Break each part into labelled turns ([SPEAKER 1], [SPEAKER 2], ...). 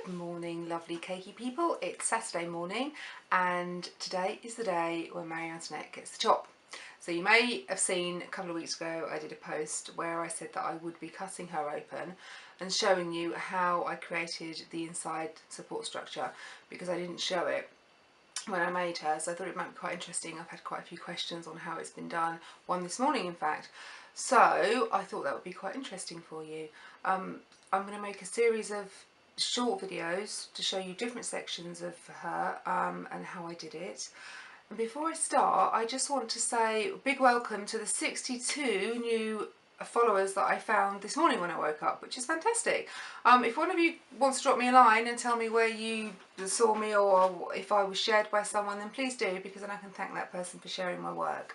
[SPEAKER 1] Good morning, lovely cakey people. It's Saturday morning and today is the day when Marie Antoinette gets the chop. So you may have seen a couple of weeks ago I did a post where I said that I would be cutting her open and showing you how I created the inside support structure, because I didn't show it when I made her, so I thought it might be quite interesting. I've had quite a few questions on how it's been done, one this morning in fact, so I thought that would be quite interesting for you. I'm going to make a series of short videos to show you different sections of her and how I did it. And before I start, I just want to say a big welcome to the 62 new followers that I found this morning when I woke up, which is fantastic. If one of you wants to drop me a line and tell me where you saw me or if I was shared by someone, then please do, because then I can thank that person for sharing my work.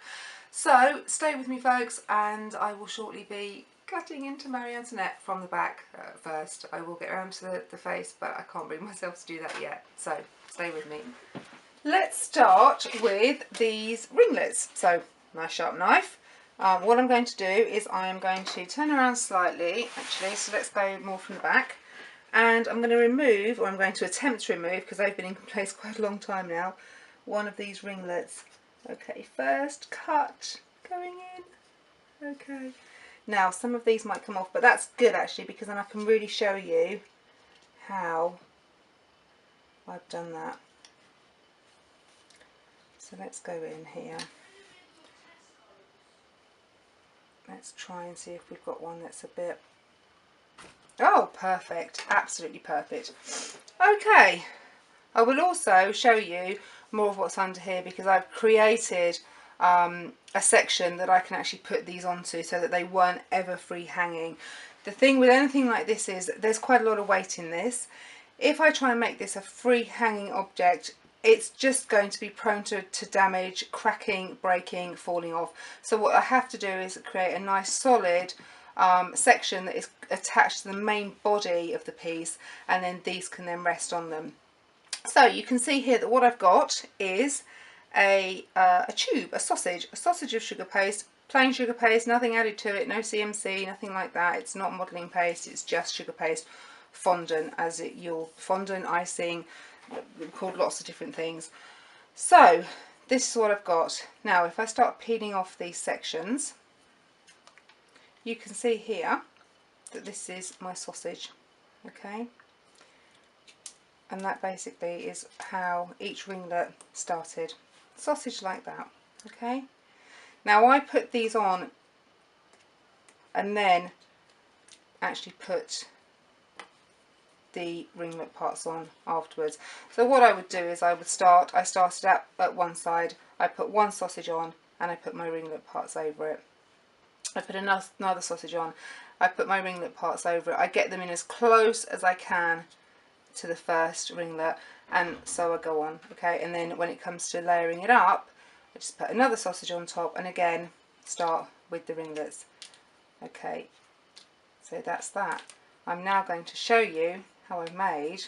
[SPEAKER 1] So stay with me folks, and I will shortly be cutting into Marie Antoinette from the back first. I will get around to the face, but I can't bring myself to do that yet, so stay with me. Let's start with these ringlets. So, nice sharp knife. What I'm going to do is I am going to turn around slightly, actually, so let's go more from the back. And I'm going to remove, or I'm going to attempt to remove, because they've been in place quite a long time now, one of these ringlets. Okay, first cut, going in. Okay. Now, some of these might come off, but that's good actually, because then I can really show you how I've done that. So let's go in here. Let's try and see if we've got one that's a bit... Oh, perfect. Absolutely perfect. Okay. I will also show you more of what's under here, because I've created a section that I can actually put these onto so that they weren't ever free hanging. The thing with anything like this is there's quite a lot of weight in this. If I try and make this a free hanging object, it's just going to be prone to damage, cracking, breaking, falling off. So what I have to do is create a nice solid section that is attached to the main body of the piece, and then these can then rest on them. So you can see here that what I've got is a tube, a sausage of sugar paste, plain sugar paste, nothing added to it, no CMC, nothing like that. It's not modelling paste, it's just sugar paste, fondant, fondant, icing, called lots of different things. So this is what I've got. Now if I start peeling off these sections, you can see here that this is my sausage, okay? And that basically is how each ringlet started. Sausage like that, okay? Now I put these on and then actually put the ringlet parts on afterwards. So what I would do is I started out at one side, I put one sausage on and I put my ringlet parts over it. I put another sausage on, I put my ringlet parts over it. I get them in as close as I can to the first ringlet, and so I go on, okay? And then when it comes to layering it up, I just put another sausage on top and again start with the ringlets. Okay, so that's that. I'm now going to show you how I made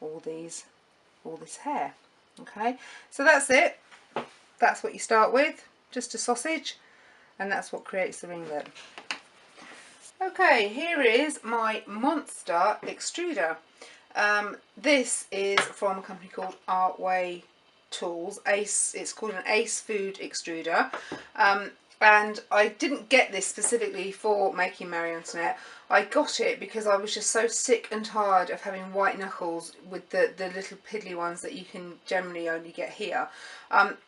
[SPEAKER 1] all this hair. Okay, so that's it. That's what you start with, just a sausage, and that's what creates the ringlet. Okay, here is my monster extruder. This is from a company called Artway Tools. It's called an Ace Food extruder, and I didn't get this specifically for making Marie Antoinette. I got it because I was just so sick and tired of having white knuckles with the little piddly ones that you can generally only get here.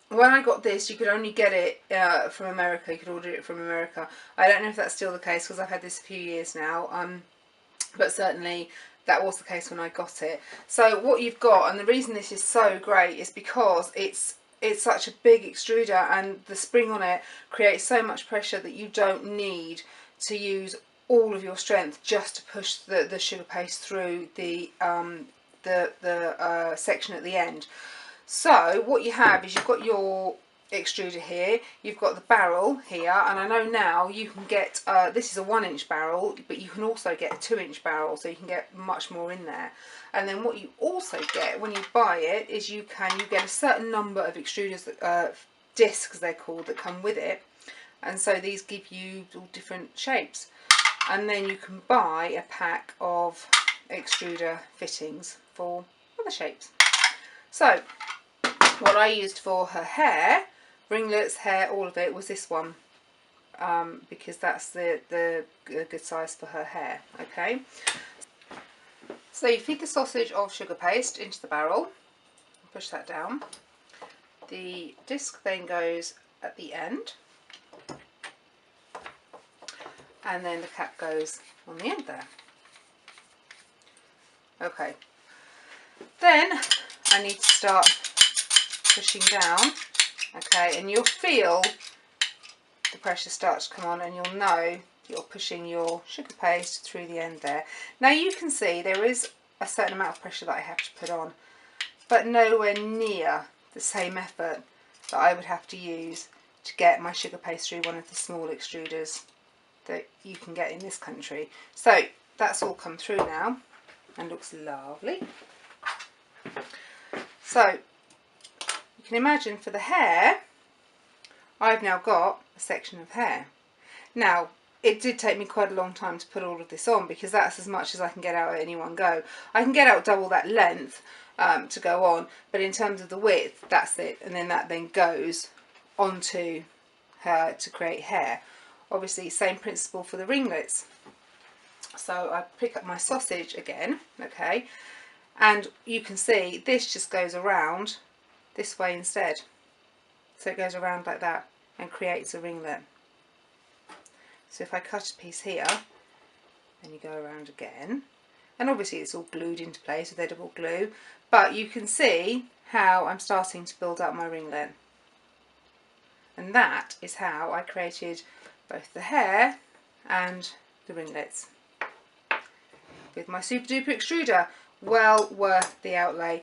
[SPEAKER 1] When I got this, you could only get it from America. You could order it from America. I don't know if that's still the case because I've had this a few years now, but certainly that was the case when I got it. So what you've got, and the reason this is so great, is because it's such a big extruder and the spring on it creates so much pressure that you don't need to use all of your strength just to push the sugar paste through the section at the end. So what you have is you've got your extruder here, you've got the barrel here, and I know now you can get, this is a 1-inch barrel, but you can also get a 2-inch barrel, so you can get much more in there. And then what you also get when you buy it is you get a certain number of extruders, discs they're called, that come with it, and so these give you all different shapes. And then you can buy a pack of extruder fittings for other shapes. So what I used for her hair, ringlets, hair, all of it, was this one, because that's the good size for her hair. Okay, so you feed the sausage of sugar paste into the barrel, push that down. The disc then goes at the end, and then the cap goes on the end there. Okay, then I need to start pushing down. Okay, and you'll feel the pressure start to come on, and you'll know you're pushing your sugar paste through the end there. Now you can see there is a certain amount of pressure that I have to put on, but nowhere near the same effort that I would have to use to get my sugar paste through one of the small extruders that you can get in this country. So that's all come through now and looks lovely. So you can imagine for the hair, I've now got a section of hair. Now it did take me quite a long time to put all of this on, because that's as much as I can get out at any one go. I can get out double that length to go on, but in terms of the width, that's it, and then that then goes onto her to create hair. Obviously same principle for the ringlets. So I pick up my sausage again, okay, and you can see this just goes around this way instead. So it goes around like that and creates a ringlet. So if I cut a piece here, then you go around again, and obviously it's all glued into place with edible glue, but you can see how I'm starting to build up my ringlet. And that is how I created both the hair and the ringlets with my super duper extruder. Well worth the outlay.